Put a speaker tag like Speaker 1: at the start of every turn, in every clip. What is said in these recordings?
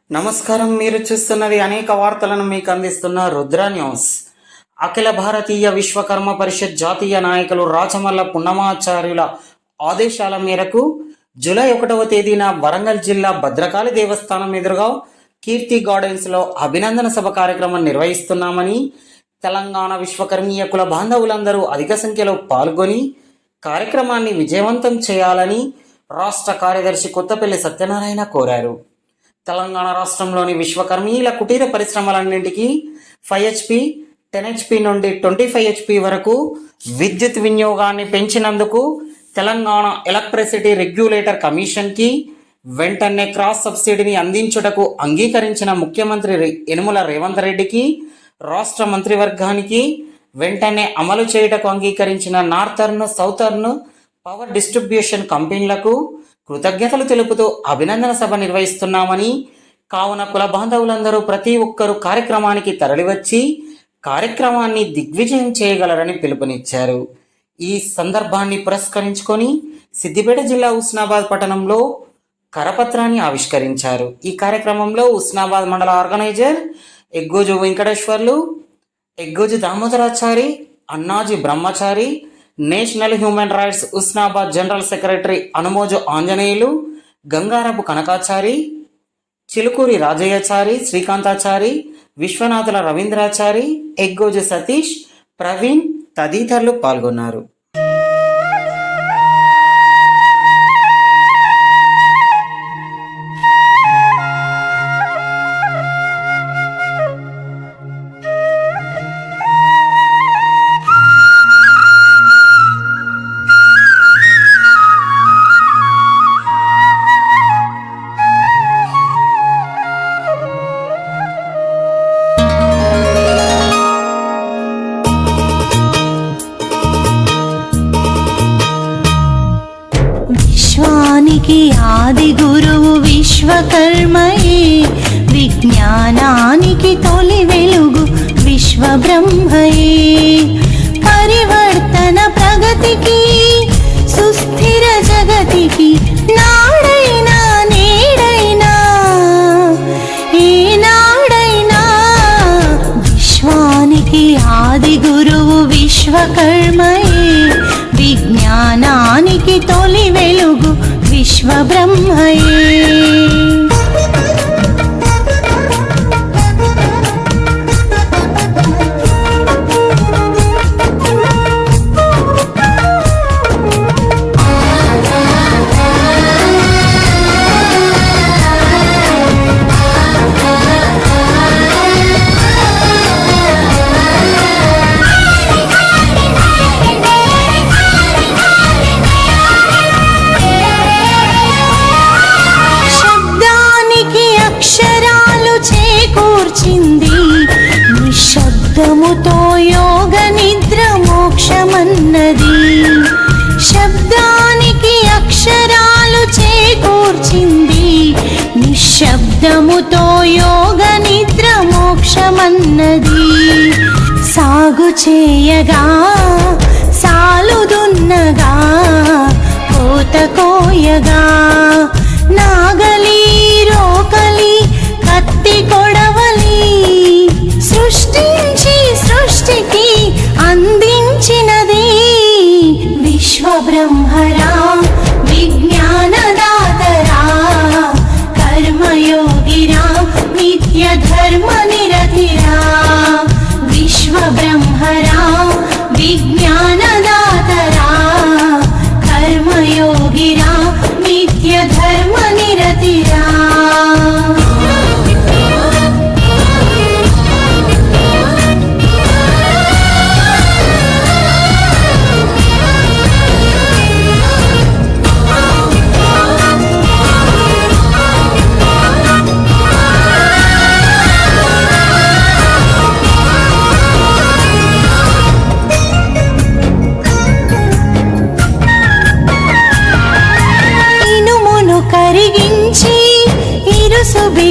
Speaker 1: నమస్కారం. మీరు చూస్తున్నది అనేక వార్తలను మీకు అందిస్తున్న రుద్ర న్యూస్. అఖిల భారతీయ విశ్వకర్మ పరిషత్ జాతీయ నాయకులు రాచమల్ల పున్నమాచార్యుల ఆదేశాల మేరకు జూలై 1వ తేదీన వరంగల్ జిల్లా భద్రకాళి దేవస్థానం ఎదురుగా కీర్తి గార్డెన్స్లో అభినందన సభ కార్యక్రమం నిర్వహిస్తున్నామని, తెలంగాణ విశ్వకర్మీయ కుల బాంధవులందరూ అధిక సంఖ్యలో పాల్గొని కార్యక్రమాన్ని విజయవంతం చేయాలని రాష్ట్ర కార్యదర్శి కొత్తపల్లి సత్యనారాయణ కోరారు. తెలంగాణ రాష్ట్రంలోని విశ్వకర్మీల కుటీర పరిశ్రమలన్నింటికీ 5 HP, 10 HP నుండి 25 HP వరకు విద్యుత్ వినియోగాన్ని పెంచినందుకు తెలంగాణ ఎలక్ట్రిసిటీ రెగ్యులేటర్ కమిషన్కి వెంటనే క్రాస్ సబ్సిడీని అందించుటకు అంగీకరించిన ముఖ్యమంత్రి యనుమల రేవంత్ రెడ్డికి, రాష్ట్ర మంత్రివర్గానికి వెంటనే అమలు చేయుటకు అంగీకరించిన నార్థర్న్, సౌతర్న్ పవర్ డిస్ట్రిబ్యూషన్ కంపెనీలకు కృతజ్ఞతలు తెలుపుతూ అభినందన సభ నిర్వహిస్తున్నామని, కావున కుల బాంధవులందరూ ప్రతి ఒక్కరూ కార్యక్రమానికి తరలివచ్చి కార్యక్రమాన్ని దిగ్విజయం చేయగలరని పిలుపునిచ్చారు. ఈ సందర్భాన్ని పురస్కరించుకొని సిద్దిపేట జిల్లా హుస్నాబాద్ పట్టణంలో కరపత్రాన్ని ఆవిష్కరించారు. ఈ కార్యక్రమంలో హుస్నాబాద్ మండల organiser ఎగ్గోజు Venkateswarlu, ఎగ్గోజు Damodarachari, Annaji Brahmachari, national human rights Husnabad general secretary Anumoju Anjaneyulu, Gangarapu Kanakachari, Chilukuri Rajayyachari, Srikanthachari, Viswanathula Ravindrachari, Eggoju Satish, Praveen తదితరులు పాల్గొన్నారు.
Speaker 2: ఆది గురువు విశ్వకర్మయే, విజ్ఞానానికి తొలి వెలుగు విశ్వబ్రహ్మయే. పరివర్తన ప్రగతికి సుస్థిర జగతికి నాడైనా నేడైనా ఏనాడైనా విశ్వానికి ఆది గురువు విశ్వకర్మయే, విజ్ఞానానికి తొలి వెలుగు విశ్వబ్రహ్మయే. శబ్దముతో యోగ నిద్ర మోక్షమన్నది, శబ్దానికి అక్షరాలు చేకూర్చింది. నిశ్శబ్దముతో యోగ నిద్ర మోక్షమన్నది. సాగు చేయగా సాలుదున్నగా కోత కోయగా నాగలి రోకలి కత్తి కొడవలి సృష్టించి సృష్టికి అందించినది విశ్వబ్రహ్మరా, విజ్ఞానదాతరా, కర్మయోగిరా, నిత్య ధర్మ నిరతిరా. విశ్వబ్రహ్మరా, విజ్ఞానదాతరా, కర్మయోగిరా, నిత్య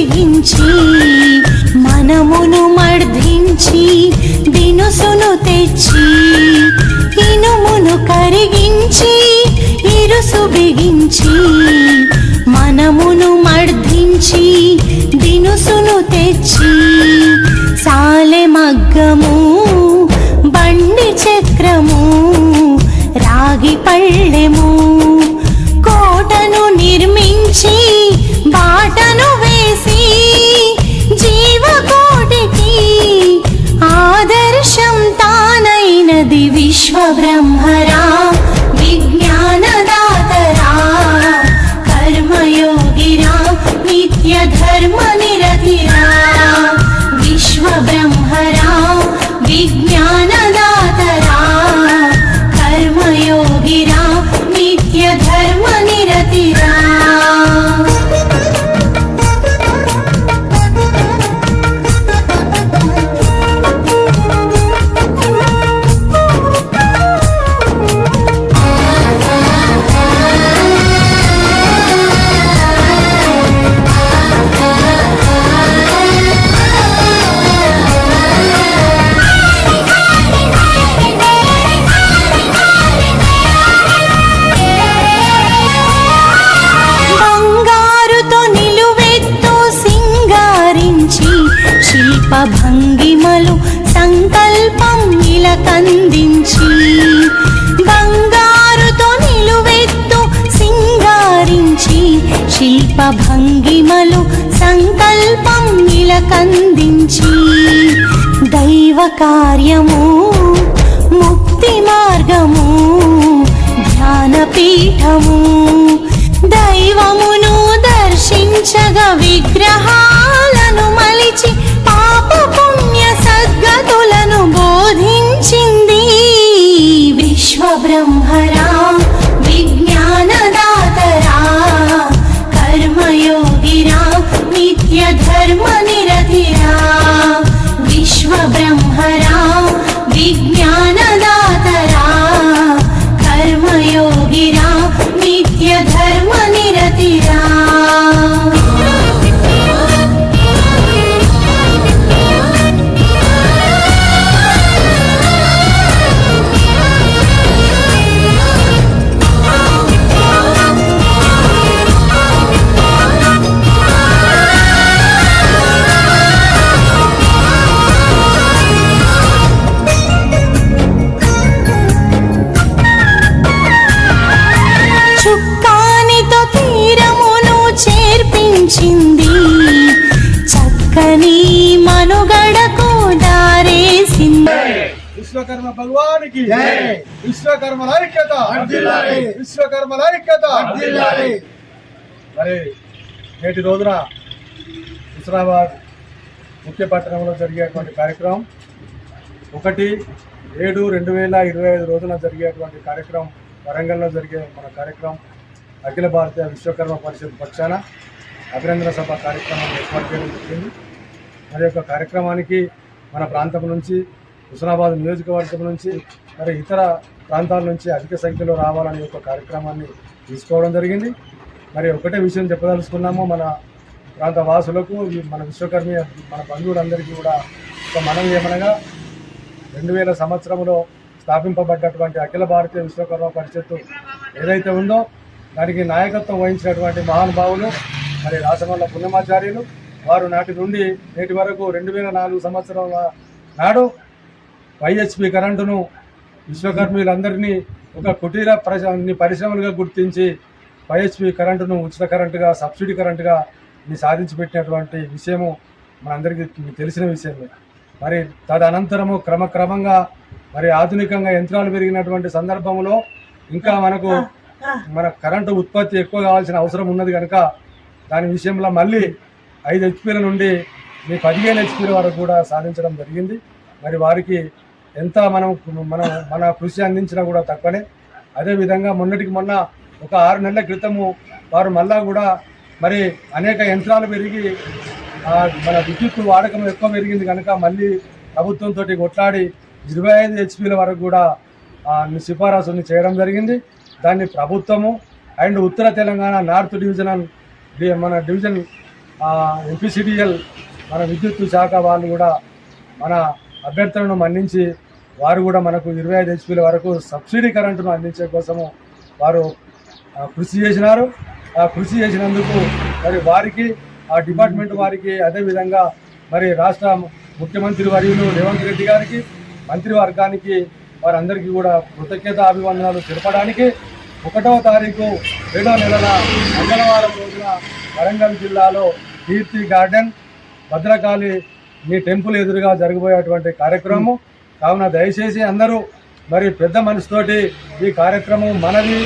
Speaker 2: బిగించి మనమును మర్ధించి దినుసును తెచ్చి ఇనుమును కరిగించి ఇరుసు బిగించి మనమును మర్ధించి దినుసును తెచ్చి సాలె మగ్గము బండి చక్రము రాగి పళ్ళెము కోటను నిర్మించి బాటను వేసి జీవకోటికి ఆదర్శం తానైనది విశ్వబ్రహ్మరా విజ్ఞానదాతరా కర్మయోగిరా నిత్య ధర్మ నిరతిరా విశ్వబ్రహ్మరా విజ్ఞానదాతరా కర్మయోగిరా నిత్య ధర్మ నిరతిరా భంగిమలు సంకల్పం ఇలకందించి బంగారుతో నిలువెత్తు సింగారించి శిల్ప భంగిమలు సంకల్పం ఇలకందించి దైవ కార్యము ముక్తి మార్గము ధ్యాన పీఠము దైవమును దర్శించగా విగ్రహాలను మలిచి పాప పుణ్య సద్గతులను బోధించింది విశ్వబ్రహ్మరా విజ్ఞానదాతరా కర్మయోగిరా నిత్య ధర్మ నిరతిరా విశ్వబ్రహ్మరా విజ్ఞానదాతరా కర్మయోగిరా నిత్య ధర్మ నిరతిరా చుక్కానితో తీరమును చేర్పించింది చక్కని మనుగడకు దారేసింది
Speaker 3: విశ్వకర్మ భగవానికి విశ్వకర్మల ఐక్యత విశ్వకర్మల ఐక్యత. మరి నేటి రోజున హుస్నాబాద్ ముఖ్య పట్టణంలో జరిగేటువంటి కార్యక్రమం 1/7/2025 రోజున జరిగేటువంటి కార్యక్రమం వరంగల్లో జరిగే మన కార్యక్రమం అఖిల భారతీయ విశ్వకర్మ పరిషత్ పక్షాన అభినందన సభ కార్యక్రమం ఏర్పాటు చేయడం జరిగింది. మరి యొక్క కార్యక్రమానికి మన ప్రాంతం నుంచి హుస్నాబాద్ నియోజకవర్గం నుంచి మరి ఇతర ప్రాంతాల నుంచి అధిక సంఖ్యలో రావాలని ఒక కార్యక్రమాన్ని తీసుకోవడం జరిగింది. మరి ఒకటే విషయం చెప్పదలుచుకున్నాము, మన ప్రాంత వాసులకు మన విశ్వకర్మ మన బంధువులందరికీ కూడా ఒక మనవి ఏమనగా 2000 సంవత్సరంలో స్థాపింపబడ్డటువంటి అఖిల భారతీయ విశ్వకర్మ పరిషత్తు ఏదైతే ఉందో దానికి నాయకత్వం వహించినటువంటి మహానుభావులు మరి రాచమల్ల పుణ్యమాచార్యులు వారు నాటి నుండి నేటి వరకు 2004 సంవత్సరం నాడు వైహెచ్పి కరెంటును విశ్వకర్మీలందరినీ ఒక కుటీర పరిశ్రమలుగా గుర్తించి వైహెచ్పి కరెంటును ఉచిత కరెంటుగా సబ్సిడీ కరెంటుగా సాధించి పెట్టినటువంటి విషయము మనందరికీ తెలిసిన విషయమే. మరి తదనంతరము క్రమక్రమంగా మరి ఆధునికంగా యంత్రాలు పెరిగినటువంటి సందర్భంలో ఇంకా మన కరెంటు ఉత్పత్తి ఎక్కువ కావాల్సిన అవసరం ఉన్నది కనుక దాని విషయంలో మళ్ళీ 5 హెచ్పీల నుండి 15 హెచ్పీల వరకు కూడా సాధించడం జరిగింది. మరి వారికి ఎంత మన కృషి అందించినా కూడా తక్కువనే. అదేవిధంగా మొన్నటికి మొన్న ఒక 6 నెలల క్రితము వారు మళ్ళా కూడా మరి అనేక యంత్రాలు పెరిగి మన విద్యుత్ వాడకం ఎక్కువ పెరిగింది కనుక మళ్ళీ ప్రభుత్వంతో కొట్లాడి 25 హెచ్పీల వరకు కూడా సిఫారసుని చేయడం జరిగింది. దాన్ని ప్రభుత్వము అండ్ ఉత్తర తెలంగాణ నార్త్ డివిజన్ మన డివిజన్ ఎంపీసీడీఎల్ మన విద్యుత్ శాఖ వాళ్ళు కూడా మన అభ్యర్థులను మన్నించి వారు కూడా మనకు 25 హెచ్పీల వరకు సబ్సిడీ కరెంటును అందించే కోసము వారు కృషి చేసినారు. ఆ కృషి చేసినందుకు మరి వారికి ఆ డిపార్ట్మెంట్ వారికి అదేవిధంగా మరి రాష్ట్ర ముఖ్యమంత్రి వర్యులు రేవంత్ రెడ్డి గారికి మంత్రివర్గానికి వారందరికీ కూడా కృతజ్ఞత అభివందనాలు తెలపడానికి 1వ తారీఖు 7వ నెలల మంగళవారం రోజున వరంగల్ జిల్లాలో కీర్తి గార్డెన్ భద్రకాళి మీ టెంపుల్ ఎదురుగా జరగబోయేటువంటి కార్యక్రమం కావున దయచేసి అందరూ మరి పెద్ద మనసుతోటి ఈ కార్యక్రమం మనది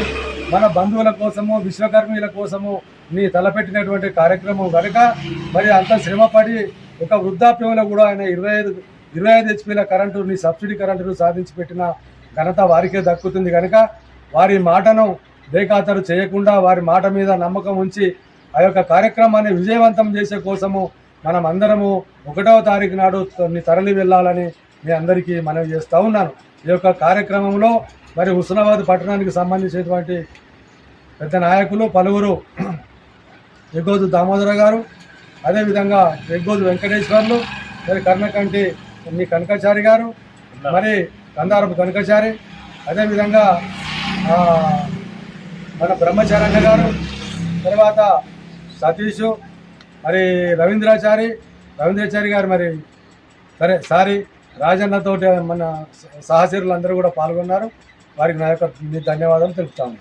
Speaker 3: మన బంధువుల కోసము విశ్వకర్మీల కోసము నీ తలపెట్టినటువంటి కార్యక్రమం కనుక మరి అంత శ్రమపడి ఒక వృద్ధాప్యంలో కూడా ఆయన 25 హెచ్పీల కరెంటు నీ సబ్సిడీ కరెంటును సాధించి పెట్టిన ఘనత వారికే దక్కుతుంది కనుక వారి మాటను బేఖాతరు చేయకుండా వారి మాట మీద నమ్మకం ఉంచి ఆ యొక్క కార్యక్రమాన్ని విజయవంతం చేసే కోసము మనం అందరము 1వ తారీఖు నాడు తరలి వెళ్ళాలని మీ అందరికీ మనవి చేస్తూ ఉన్నాను. ఈ యొక్క కార్యక్రమంలో మరి హుస్నాబాద్ పట్టణానికి సంబంధించినటువంటి పెద్ద నాయకులు పలువురు ఎగ్గోజు దామోదర గారు, అదేవిధంగా ఎగ్గోజు వెంకటేశ్వర్లు, మరి కర్ణకంటి మీ కనకాచారి గారు, మరి కందారపు కనకాచారి, అదేవిధంగా మన బ్రహ్మచారಣ್య గారు, తర్వాత సతీషు, మరి రవీంద్రాచారి గారు, మరి సారి రాజన్నతోటి మన సహచరులు అందరూ కూడా పాల్గొన్నారు. వారికి నా యొక్క ధన్యవాదాలు తెలుపుతాము.